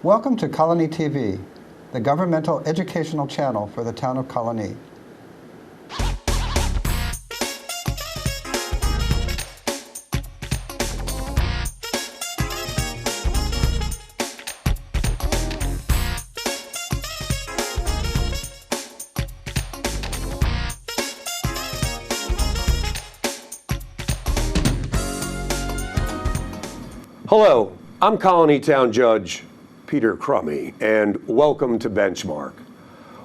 Welcome to Colonie TV, the governmental educational channel for the town of Colonie. Hello, I'm Colonie Town Judge Peter Crummey, and welcome to Benchmark.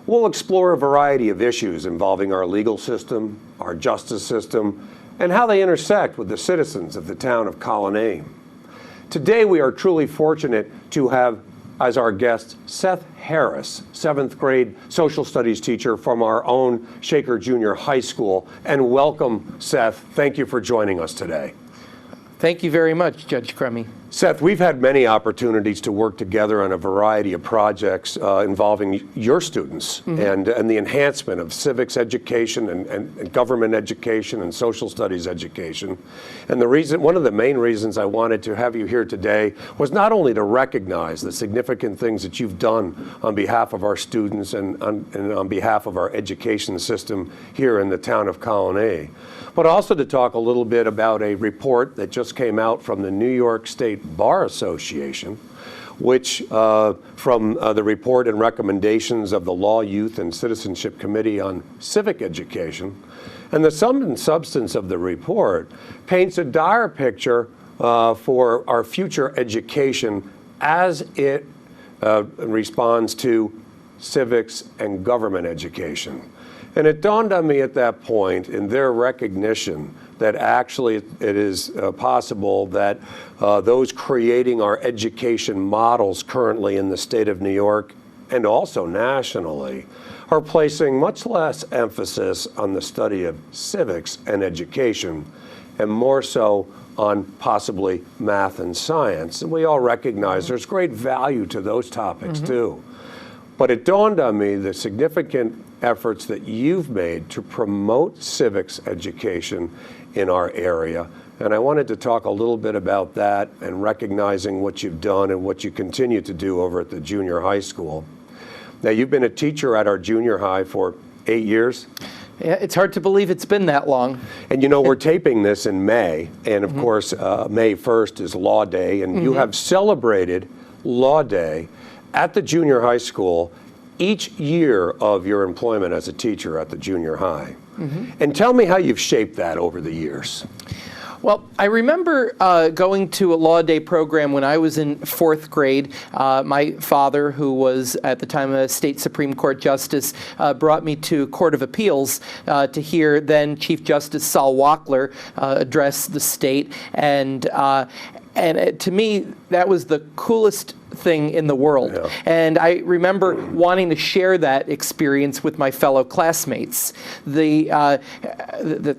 We'll explore a variety of issues involving our legal system, our justice system, and how they intersect with the citizens of the town of Colonie. Today we are truly fortunate to have as our guest Seth Harris, 7th grade social studies teacher from our own Shaker Junior High School. And welcome, Seth. Thank you for joining us today. Thank you very much, Judge Crummey. Seth, we've had many opportunities to work together on a variety of projects involving your students and the enhancement of civics education and government education and social studies education. And one of the main reasons I wanted to have you here today was not only to recognize the significant things that you've done on behalf of our students and on behalf of our education system here in the town of Colonie, but also to talk a little bit about a report that just came out from the New York State Bar Association, which from the report and recommendations of the Law, Youth, and Citizenship Committee on Civic Education. And the sum and substance of the report paints a dire picture for our future education as it responds to civics and government education. And it dawned on me at that point, in their recognition, that actually it is possible that those creating our education models currently in the state of New York and also nationally are placing much less emphasis on the study of civics and education and more so on possibly math and science. And we all recognize there's great value to those topics too. But it dawned on me the significant efforts that you've made to promote civics education in our area. And I wanted to talk a little bit about that and recognizing what you've done and what you continue to do over at the junior high school. Now, you've been a teacher at our junior high for 8 years. Yeah, it's hard to believe it's been that long. And you know, we're taping this in May, and of course, May 1st is Law Day, and you have celebrated Law Day at the junior high school each year of your employment as a teacher at the junior high. And tell me how you've shaped that over the years. Well, I remember going to a Law Day program when I was in 4th grade. My father, who was at the time a state Supreme Court justice, brought me to Court of Appeals to hear then Chief Justice Sol Wachtler address the state. And to me, that was the coolest thing in the world. Yeah. And I remember wanting to share that experience with my fellow classmates. The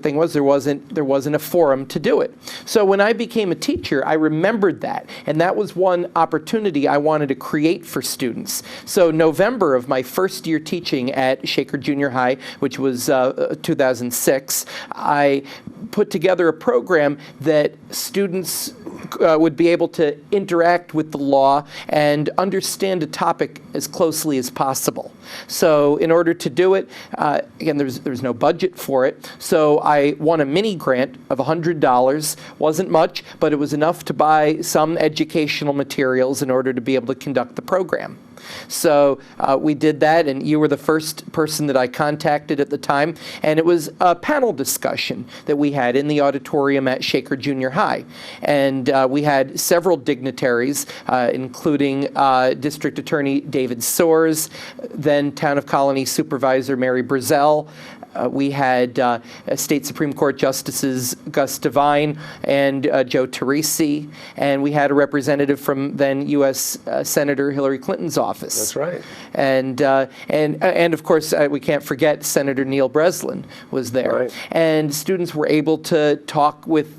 thing was there wasn't a forum to do it. So when I became a teacher, I remembered that, and that was one opportunity I wanted to create for students. So November of my first year teaching at Shaker Junior High, which was 2006, I put together a program that students would be able to interact with the law and understand a topic as closely as possible. So in order to do it, again, there's no budget for it, so I won a mini grant of $100. Wasn't much, but it was enough to buy some educational materials in order to be able to conduct the program. So we did that, and you were the first person that I contacted at the time, and it was a panel discussion that we had in the auditorium at Shaker Junior High. And we had several dignitaries, including District Attorney David Soares, then Town of Colonie Supervisor Mary Brazel. We had State Supreme Court Justices Gus Devine and Joe Teresi, and we had a representative from then U.S. Senator Hillary Clinton's office. That's right. And of course, we can't forget Senator Neil Breslin was there. Right. And students were able to talk with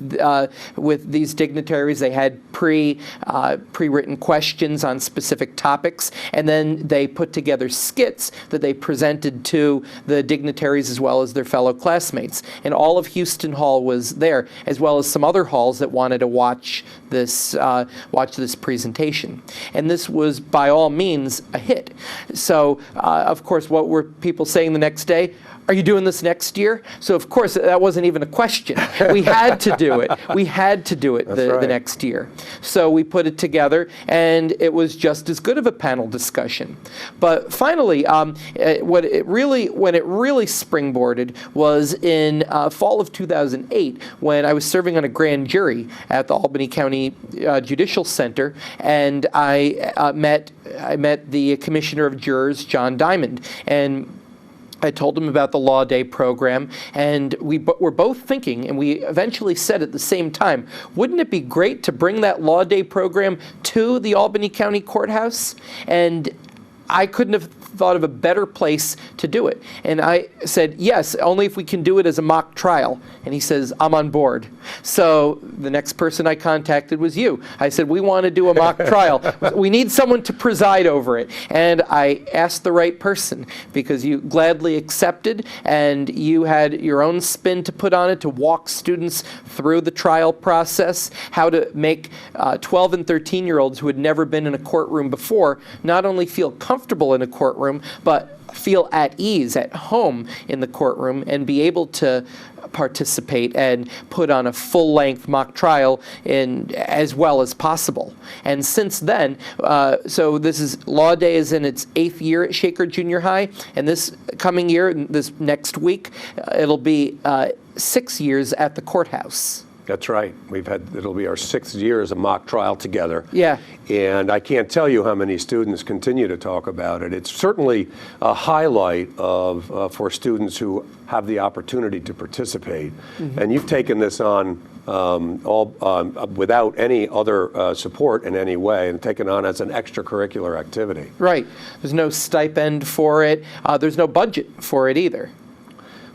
these dignitaries. They had pre-written questions questions on specific topics, and then they put together skits that they presented to the dignitaries as well as their fellow classmates. And all of Houston Hall was there, as well as some other halls that wanted to watch this presentation. And this was, by all means, a hit. So, of course, what were people saying the next day? Are you doing this next year? So, of course, that wasn't even a question. We had to do it. We had to do it the next year. So we put it together, and it was just as good of a panel discussion. But finally, when it really springboarded was in fall of 2008, when I was serving on a grand jury at the Albany County Judicial Center, and I met the Commissioner of Jurors, John Diamond, and I told him about the Law Day program, and we were both thinking, and we eventually said at the same time, wouldn't it be great to bring that Law Day program to the Albany County Courthouse? And I couldn't have thought of a better place to do it. And I said, yes, only if we can do it as a mock trial. And he says, I'm on board. So the next person I contacted was you. I said, we want to do a mock trial. We need someone to preside over it. And I asked the right person, because you gladly accepted, and you had your own spin to put on it, to walk students through the trial process, how to make 12 and 13-year-olds who had never been in a courtroom before not only feel comfortable in a courtroom, but feel at ease at home in the courtroom and be able to participate and put on a full-length mock trial as well as possible. And since then, so Law Day is in its 8th year at Shaker Junior High, and this coming year, this next week, it'll be 6 years at the courthouse. That's right. It'll be our 6th year as a mock trial together. Yeah. And I can't tell you how many students continue to talk about it. It's certainly a highlight for students who have the opportunity to participate. Mm-hmm. And you've taken this on without any other support in any way, and taken on as an extracurricular activity. Right. There's no stipend for it. There's no budget for it either.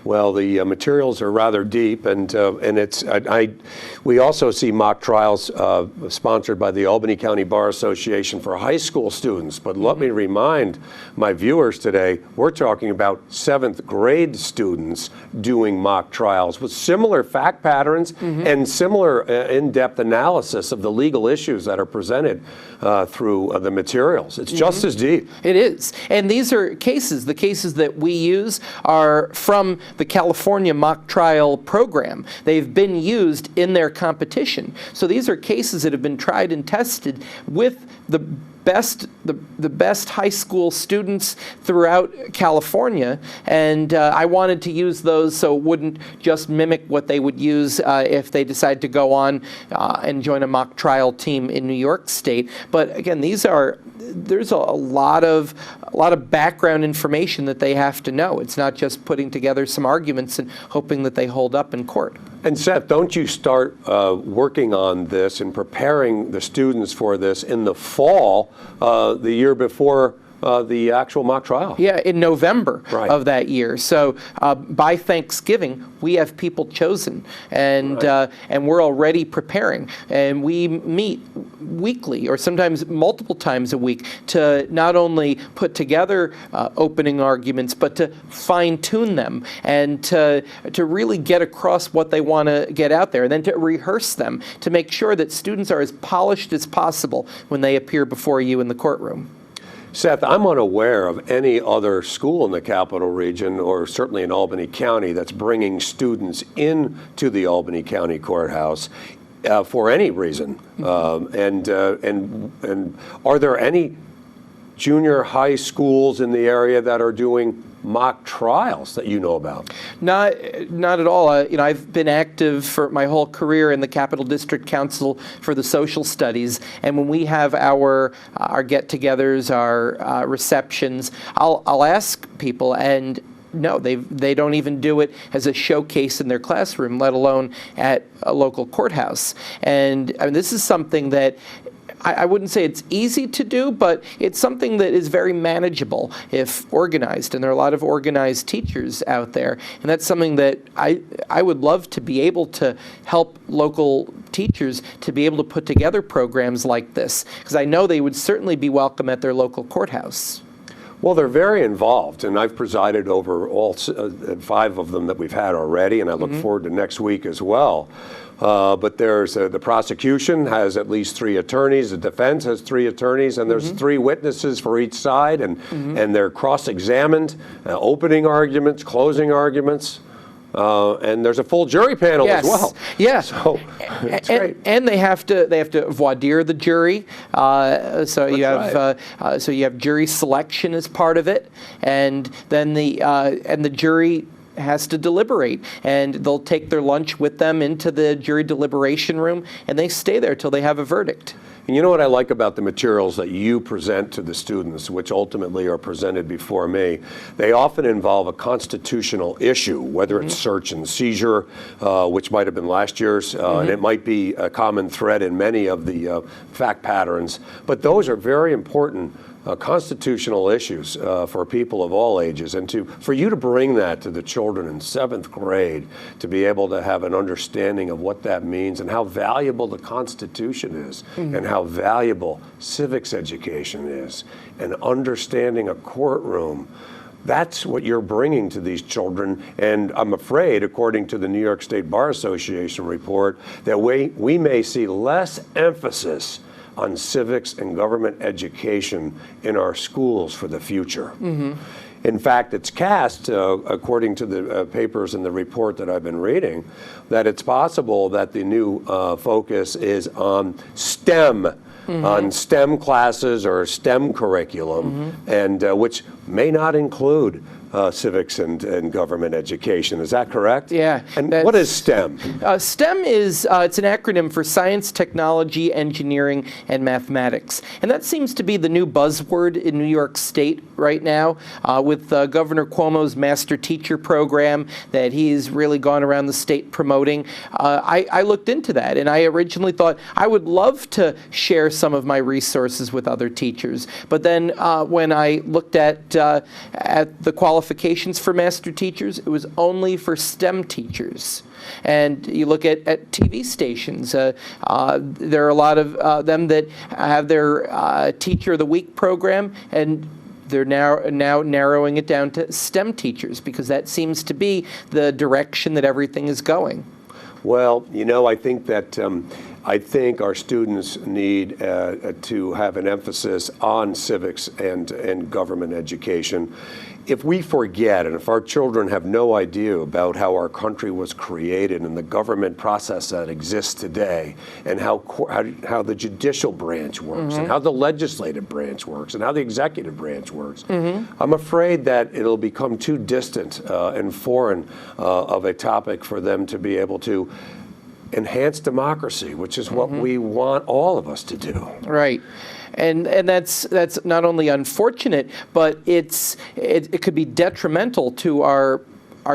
Well, the materials are rather deep, and we also see mock trials sponsored by the Albany County Bar Association for high school students. But let me remind my viewers today, we're talking about 7th grade students doing mock trials with similar fact patterns and similar in-depth analysis of the legal issues that are presented through the materials. It's just as deep. It is. And these are cases. The cases that we use are from the California mock trial program. They've been used in their competition. So these are cases that have been tried and tested with the best high school students throughout California, and I wanted to use those so it wouldn't just mimic what they would use if they decide to go on and join a mock trial team in New York State. But again, there's a lot of background information that they have to know. It's not just putting together some arguments and hoping that they hold up in court. And Seth, don't you start working on this and preparing the students for this in the fall, the year before the actual mock trial? Yeah, in November of that year. So by Thanksgiving, we have people chosen, and we're already preparing. And we meet weekly, or sometimes multiple times a week, to not only put together opening arguments, but to fine-tune them and to really get across what they want to get out there, and then to rehearse them to make sure that students are as polished as possible when they appear before you in the courtroom. Seth, I'm unaware of any other school in the Capital Region, or certainly in Albany County, that's bringing students into the Albany County Courthouse for any reason. And are there any junior high schools in the area that are doing mock trials that you know about? Not at all. I've been active for my whole career in the Capital District Council for the Social Studies, and when we have our get-togethers, our receptions, I'll ask people, and no, they don't even do it as a showcase in their classroom, let alone at a local courthouse. And I mean, this is something that I wouldn't say it's easy to do, but it's something that is very manageable if organized, and there are a lot of organized teachers out there, and that's something that I would love to be able to help local teachers to be able to put together programs like this, because I know they would certainly be welcome at their local courthouse. Well, they're very involved, and I've presided over all 5 of them that we've had already, and I look forward to next week as well. But there's the prosecution has at least 3 attorneys, the defense has 3 attorneys, and there's 3 witnesses for each side, and they're cross-examined, opening arguments, closing arguments. And there's a full jury panel as well. Yeah. So it's great. And they have to voir dire the jury. So you have jury selection as part of it, and then the jury has to deliberate, and they'll take their lunch with them into the jury deliberation room, and they stay there till they have a verdict. And you know what I like about the materials that you present to the students, which ultimately are presented before me? They often involve a constitutional issue, whether it's search and seizure, which might have been last year's, and it might be a common thread in many of the fact patterns. But those are very important constitutional issues for people of all ages, and for you to bring that to the children in 7th grade, to be able to have an understanding of what that means and how valuable the Constitution is, and how valuable civics education is, and understanding a courtroom. That's what you're bringing to these children, and I'm afraid, according to the New York State Bar Association report, that we may see less emphasis on civics and government education in our schools for the future. In fact, it's cast, according to the papers and the report that I've been reading, that it's possible that the new focus is on STEM, on STEM classes or STEM curriculum, and which may not include civics and government education. Is that correct? Yeah. And what is STEM? STEM is, it's an acronym for science, technology, engineering, and mathematics. And that seems to be the new buzzword in New York State right now, with Governor Cuomo's Master Teacher program that he's really gone around the state promoting. I looked into that, and I originally thought I would love to share some of my resources with other teachers. But then when I looked at the qualifications for master teachers, it was only for STEM teachers. And you look at TV stations, there are a lot of them that have their Teacher of the Week program, and they're now narrowing it down to STEM teachers, because that seems to be the direction that everything is going. Well, you know, I think that I think our students need to have an emphasis on civics and government education. If we forget, and if our children have no idea about how our country was created and the government process that exists today, and how the judicial branch works, and how the legislative branch works, and how the executive branch works, I'm afraid that it'll become too distant and foreign of a topic for them to be able to enhance democracy, which is what we want all of us to do. Right. And that's not only unfortunate, but it could be detrimental to our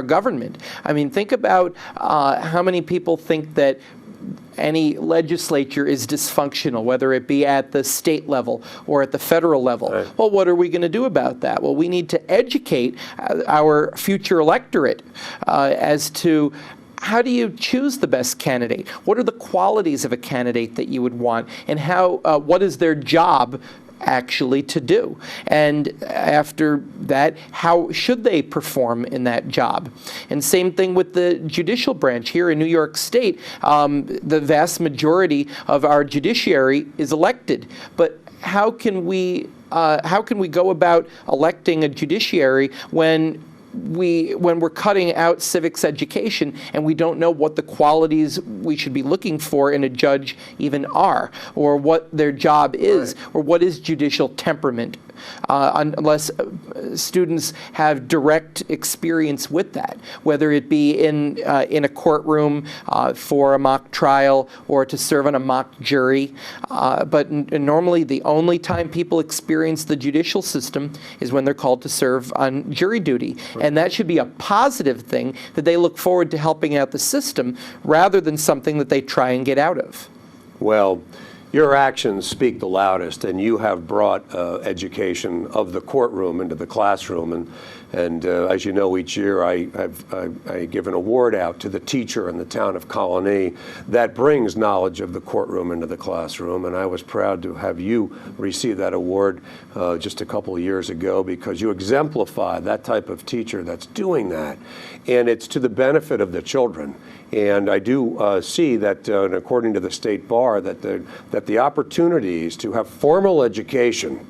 government. I mean, think about how many people think that any legislature is dysfunctional, whether it be at the state level or at the federal level. Right. Well, what are we going to do about that? Well, we need to educate our future electorate as to how do you choose the best candidate? What are the qualities of a candidate that you would want? And what is their job actually to do? And after that, how should they perform in that job? And same thing with the judicial branch here in New York State. The vast majority of our judiciary is elected. But how can we go about electing a judiciary when we're cutting out civics education and we don't know what the qualities we should be looking for in a judge even are, or what their job is, or what is judicial temperament, unless students have direct experience with that, whether it be in a courtroom for a mock trial or to serve on a mock jury. But normally the only time people experience the judicial system is when they're called to serve on jury duty. And that should be a positive thing, that they look forward to helping out the system rather than something that they try and get out of. Well, Your actions speak the loudest, and you have brought education of the courtroom into the classroom. And as you know, each year I give an award out to the teacher in the town of Colonie that brings knowledge of the courtroom into the classroom. And I was proud to have you receive that award just a couple of years ago, because you exemplify that type of teacher that's doing that. And it's to the benefit of the children. And I do see that, and according to the State Bar, that the opportunities to have formal education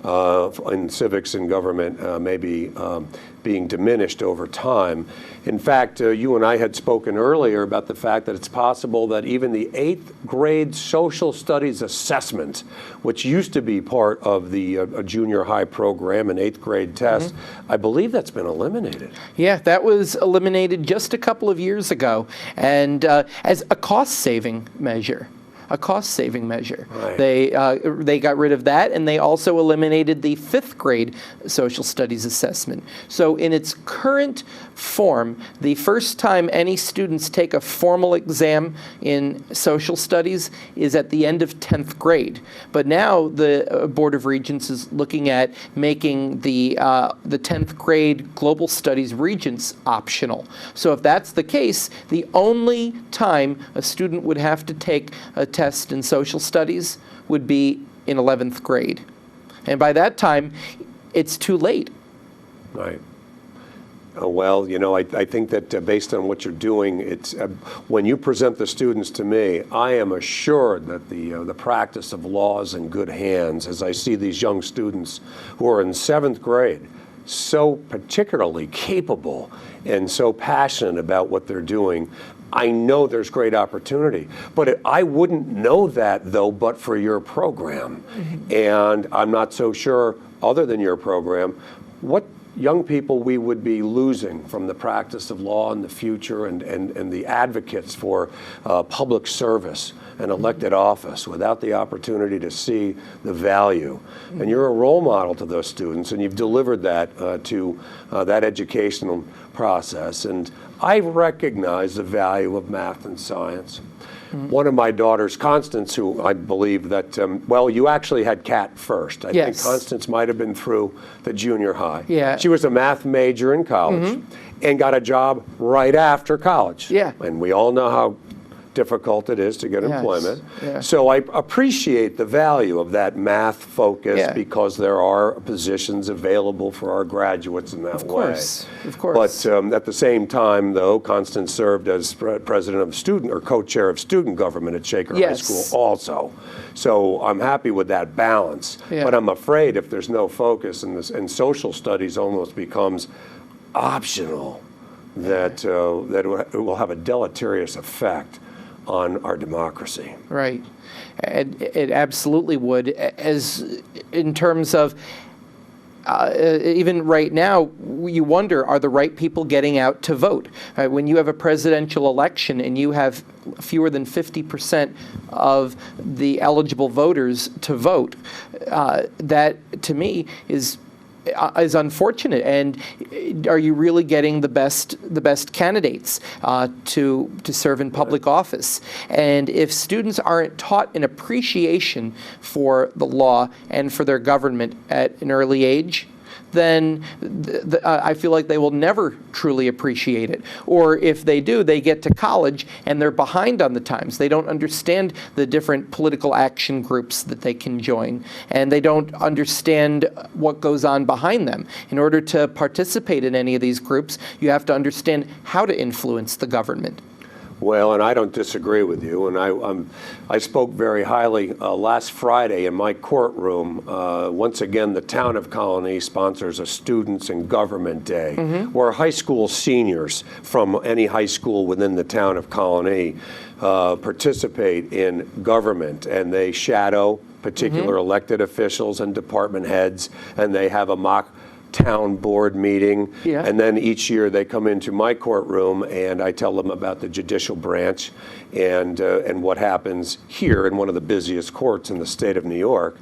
in civics and government may be being diminished over time. In fact, you and I had spoken earlier about the fact that it's possible that even the 8th grade social studies assessment, which used to be part of the junior high program, an 8th grade test, I believe that's been eliminated. Yeah, that was eliminated just a couple of years ago, and as a cost-saving measure. Right. They got rid of that, and they also eliminated the 5th grade social studies assessment. So in its current form, the first time any students take a formal exam in social studies is at the end of 10th grade. But now the Board of Regents is looking at making the 10th grade global studies regents optional. So if that's the case, the only time a student would have to take a test in social studies would be in 11th grade. And by that time, it's too late. Right. Well, you know, I think that based on what you're doing, it's when you present the students to me, I am assured that the practice of law is in good hands, as I see these young students who are in 7th grade, so particularly capable and so passionate about what they're doing. I know there's great opportunity, but I wouldn't know that, though, but for your program. And I'm not so sure, other than your program, what young people we would be losing from the practice of law in the future, and the advocates for public service and elected office without the opportunity to see the value. And you're a role model to those students, and you've delivered that to that educational process. And I recognize the value of math and science. One of my daughters, Constance, who I believe that, well, you actually had Kat first. I think Constance might have been through the junior high. Yeah. She was a math major in college and got a job right after college. Yeah. And we all know how difficult it is to get employment. Yeah. So I appreciate the value of that math focus because there are positions available for our graduates in that way. Of course. But at the same time, though, Constance served as president of student or co-chair of student government at Shaker High School also. So I'm happy with that balance. But I'm afraid if there's no focus and social studies almost becomes optional, that it will have a deleterious effect on our democracy. Right. It absolutely would, as in terms of even right now, you wonder, are the right people getting out to vote? When you have a presidential election and you have fewer than 50% of the eligible voters to vote, that to me is unfortunate. And are you really getting the best candidates to serve in public office? And if students aren't taught an appreciation for the law and for their government at an early age, then I feel like they will never truly appreciate it. Or if they do, they get to college and they're behind on the times. They don't understand the different political action groups that they can join, and they don't understand what goes on behind them. In order to participate in any of these groups, you have to understand how to influence the government. Well, and I don't disagree with you. And I spoke very highly last Friday in my courtroom. Once again, the town of Colonie sponsors a Students in Government Day, where high school seniors from any high school within the town of Colonie participate in government, and they shadow particular elected officials and department heads, and they have a mock town board meeting, Yeah. and then each year they come into my courtroom and I tell them about the judicial branch and what happens here in one of the busiest courts in the state of New York.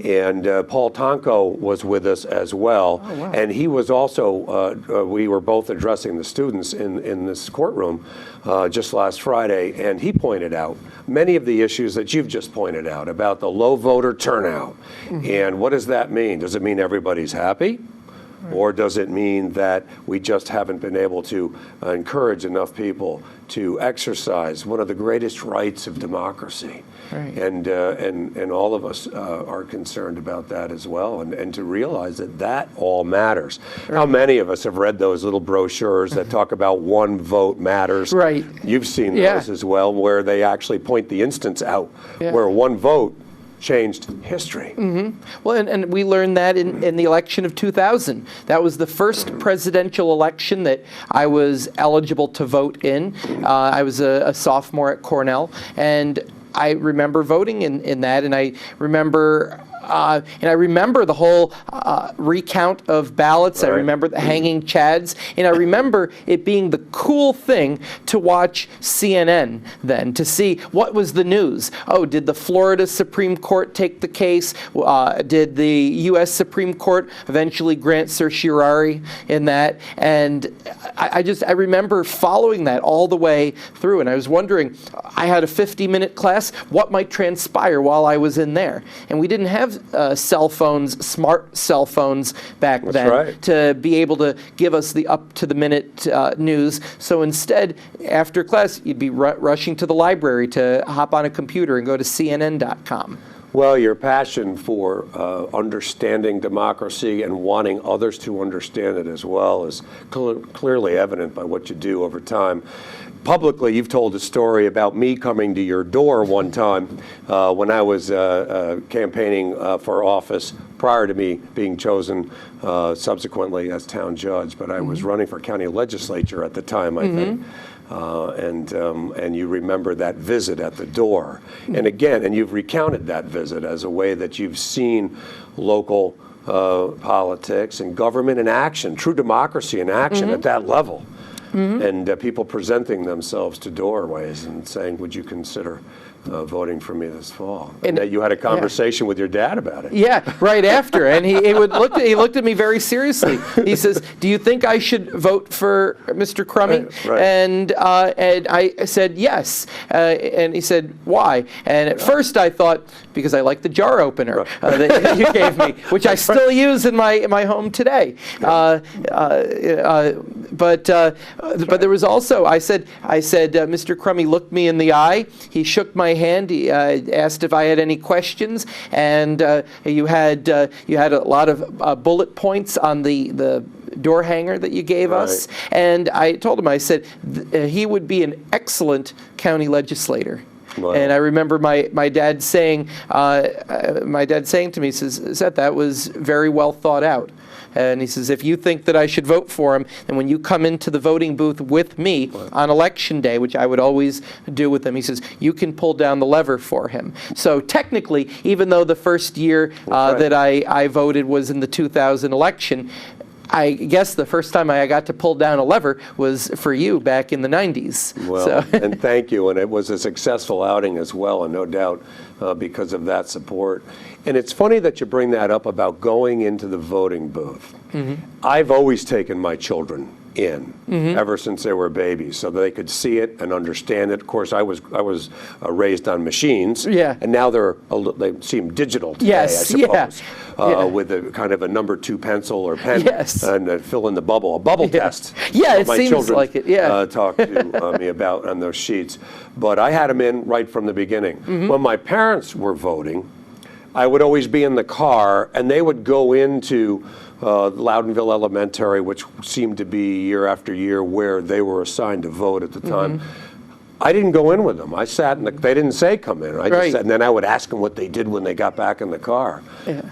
And Paul Tonko was with us as well, and he was also, we were both addressing the students in this courtroom just last Friday, and he pointed out many of the issues that you've just pointed out about the low voter turnout. And what does that mean? Does it mean everybody's happy? Or does it mean that we just haven't been able to encourage enough people to exercise one of the greatest rights of democracy? Right. And all of us are concerned about that as well, and to realize that that all matters. Right. How many of us have read those little brochures that talk about one vote matters? Right. You've seen those as well, where they actually point the instance out where one vote changed history. Well, and we learned that in the election of 2000. That was the first presidential election that I was eligible to vote in. I was a sophomore at Cornell, and I remember voting in that, and I remember the whole recount of ballots. Right. I remember the hanging chads, and I remember it being the cool thing to watch CNN then, to see what was the news. Oh, did the Florida Supreme Court take the case? Did the U.S. Supreme Court eventually grant certiorari in that? And I remember following that all the way through, and I was wondering, I had a 50-minute class, what might transpire while I was in there? And we didn't have cell phones, smart cell phones back then to be able to give us the up-to-the-minute news. So instead, after class, you'd be rushing to the library to hop on a computer and go to CNN.com. Well, your passion for understanding democracy and wanting others to understand it as well is clearly evident by what you do over time. Publicly, you've told a story about me coming to your door one time when I was campaigning for office prior to me being chosen subsequently as town judge, but I was running for county legislature at the time, I think. And you remember that visit at the door. And again, and you've recounted that visit as a way that you've seen local politics and government in action, true democracy in action at that level. And people presenting themselves to doorways and saying, would you consider voting for me this fall? And that you had a conversation with your dad about it. Yeah, right after. And he looked at me very seriously. He says, do you think I should vote for Mr. Crummey? Right. And I said, yes. And he said, why? And at first I thought, because I like the jar opener that you gave me, which I still use in my home today. But there was also, I said, Mr. Crummey looked me in the eye. He shook my hand. He asked if I had any questions, and you had a lot of bullet points on the door hanger that you gave us. And I told him, I said, he would be an excellent county legislator. Wow. And I remember my dad saying to me, he says, Seth, that was very well thought out. And he says, if you think that I should vote for him, then when you come into the voting booth with me on election day, which I would always do with him, he says, you can pull down the lever for him. So technically, even though the first year that I voted was in the 2000 election, I guess the first time I got to pull down a lever was for you back in the 90s. Well, and thank you. And it was a successful outing as well, and no doubt because of that support. And it's funny that you bring that up about going into the voting booth. I've always taken my children in ever since they were babies, so that they could see it and understand it. Of course, I was raised on machines, and now they seem digital today, I suppose, with a kind of a number 2 pencil or pen and fill in the bubble, a bubble test. Yeah, it my seems children, like it. Yeah, talk to me about on those sheets. But I had them in right from the beginning. When my parents were voting, I would always be in the car, and they would go into Loudonville Elementary, which seemed to be year after year where they were assigned to vote at the time. I didn't go in with them. I sat they didn't say come in. I just sat, and then I would ask them what they did when they got back in the car.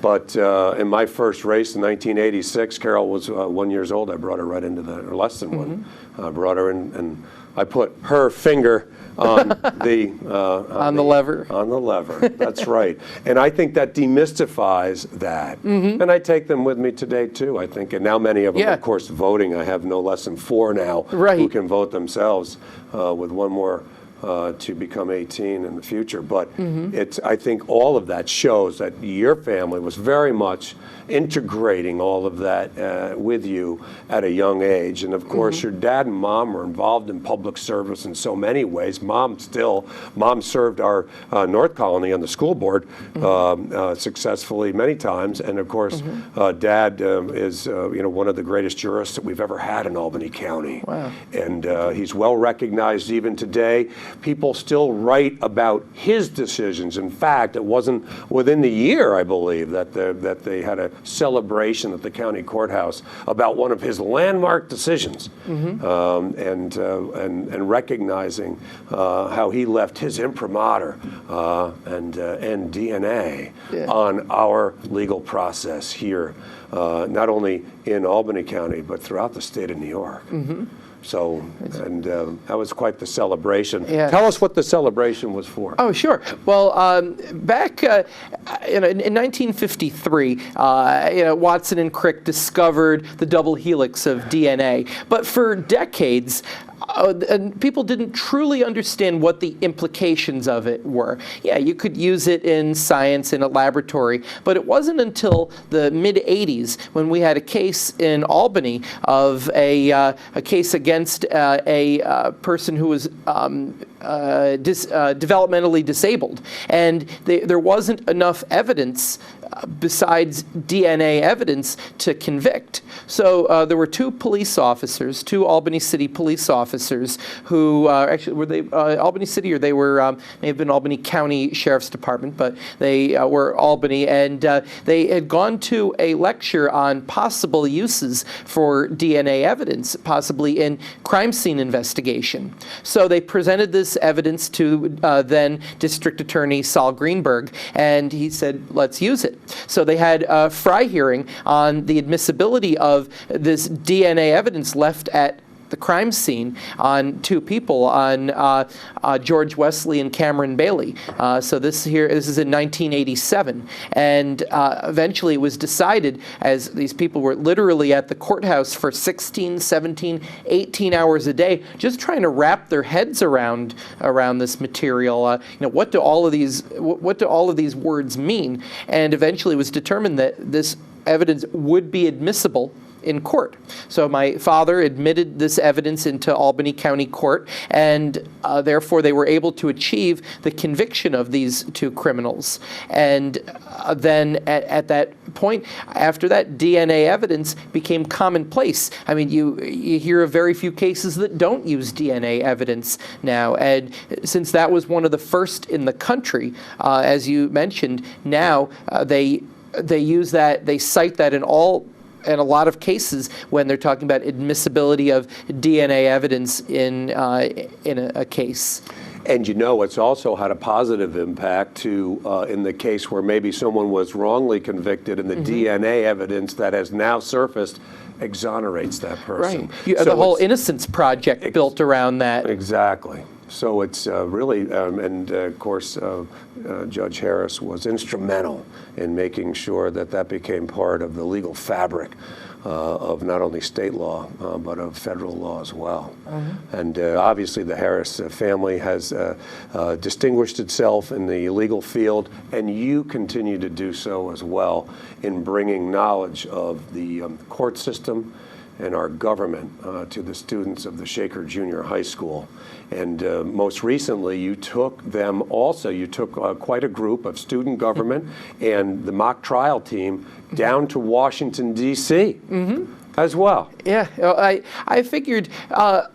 But in my first race in 1986, Carol was 1 year old. I brought her right into or less than one. I brought her in, and I put her finger on the lever. On the lever. That's right. And I think that demystifies that. And I take them with me today too. I think, and now many of them, of course, voting. I have no less than 4 now who can vote themselves, with one more to become 18 in the future. But I think all of that shows that your family was very much integrating all of that with you at a young age. And of course, your dad and mom were involved in public service in so many ways. Mom served our North Colony on the school board successfully many times. And of course, Dad is one of the greatest jurists that we've ever had in Albany County. Wow. And he's well recognized even today. People still write about his decisions. In fact, it wasn't within the year, I believe, that they had a celebration at the county courthouse about one of his landmark decisions, and recognizing how he left his imprimatur and DNA on our legal process here, not only in Albany County, but throughout the state of New York. So, and that was quite the celebration. Yeah. Tell us what the celebration was for. Oh, sure. Well, back in 1953, Watson and Crick discovered the double helix of DNA. But for decades, and people didn't truly understand what the implications of it were. Yeah, you could use it in science in a laboratory, but it wasn't until the mid-'80s when we had a case in Albany of a case against a person who was developmentally disabled, and there wasn't enough evidence besides DNA evidence to convict. So there were 2 police officers, 2 Albany City police officers who actually were they Albany City, or they were may have been Albany County Sheriff's Department, but they were Albany, and they had gone to a lecture on possible uses for DNA evidence, possibly in crime scene investigation. So they presented this evidence to then District Attorney Saul Greenberg, and he said, let's use it. So they had a Fry hearing on the admissibility of this DNA evidence left at the crime scene on 2 people, on George Wesley and Cameron Bailey. So this is in 1987, and eventually it was decided, as these people were literally at the courthouse for 16, 17, 18 hours a day, just trying to wrap their heads around this material. What do all of these words mean? And eventually it was determined that this evidence would be admissible in court. So my father admitted this evidence into Albany County Court, and therefore they were able to achieve the conviction of these 2 criminals. And then at that point, after that, DNA evidence became commonplace. I mean, you hear of very few cases that don't use DNA evidence now. And since that was one of the first in the country, as you mentioned, now they use that, they cite that in a lot of cases when they're talking about admissibility of DNA evidence in a case. And it's also had a positive impact to, in the case where maybe someone was wrongly convicted, and the DNA evidence that has now surfaced exonerates that person. Right. So the whole Innocence Project built around that. Exactly. So it's really, and of course, Judge Harris was instrumental in making sure that became part of the legal fabric of not only state law, but of federal law as well. And obviously the Harris family has distinguished itself in the legal field, and you continue to do so as well in bringing knowledge of the court system and our government to the students of the Shaker Junior High School. And most recently, you took quite a group of student government and the mock trial team down to Washington, D.C. As well. Yeah, I figured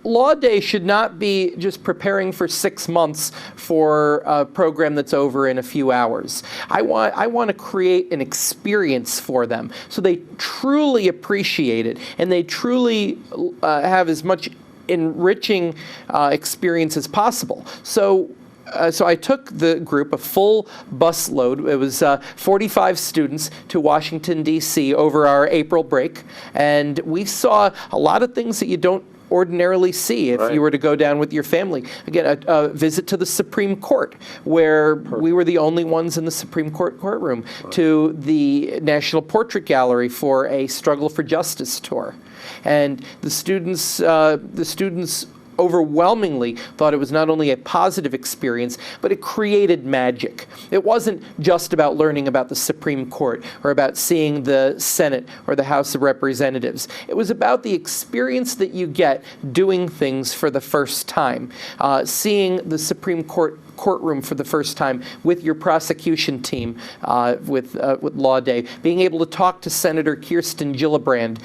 Law Day should not be just preparing for 6 months for a program that's over in a few hours. I want to create an experience for them so they truly appreciate it and they truly have as much enriching experience as possible. So I took the group, a full bus load, it was 45 students, to Washington, D.C. over our April break, and we saw a lot of things that you don't ordinarily see if Right. you were to go down with your family. Again, a visit to the Supreme Court, where we were the only ones in the Supreme Court courtroom, to the National Portrait Gallery for a Struggle for Justice tour. And the students overwhelmingly thought it was not only a positive experience, but it created magic. It wasn't just about learning about the Supreme Court or about seeing the Senate or the House of Representatives. It was about the experience that you get doing things for the first time, seeing the Supreme courtroom for the first time with your prosecution team, with Law Day, being able to talk to Senator Kirsten Gillibrand,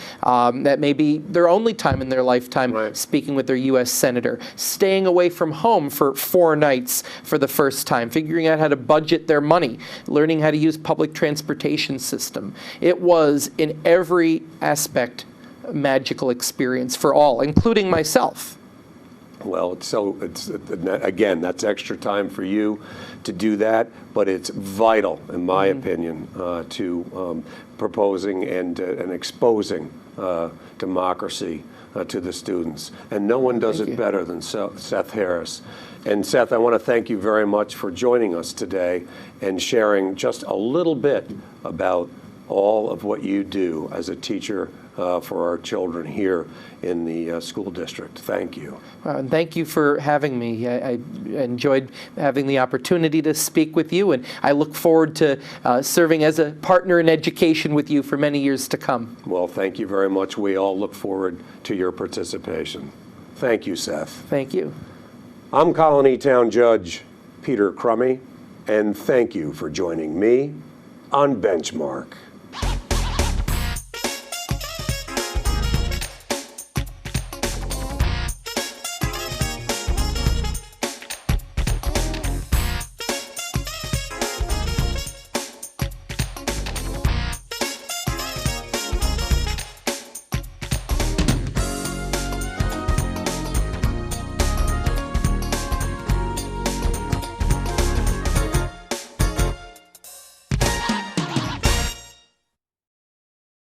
that may be their only time in their lifetime Right. speaking with their U.S. Senator, staying away from home for 4 nights for the first time, figuring out how to budget their money, learning how to use public transportation system. It was, in every aspect, a magical experience for all, including myself. Well, again, that's extra time for you to do that, but it's vital, in my opinion, to proposing and exposing democracy to the students. And no one does it better than Seth Harris. And Seth, I want to thank you very much for joining us today and sharing just a little bit about all of what you do as a teacher for our children here in the school district. Thank you. And thank you for having me. I enjoyed having the opportunity to speak with you, and I look forward to serving as a partner in education with you for many years to come. Well, thank you very much. We all look forward to your participation. Thank you, Seth. Thank you. I'm Colonie Town Judge Peter Crummey, and thank you for joining me on Benchmark.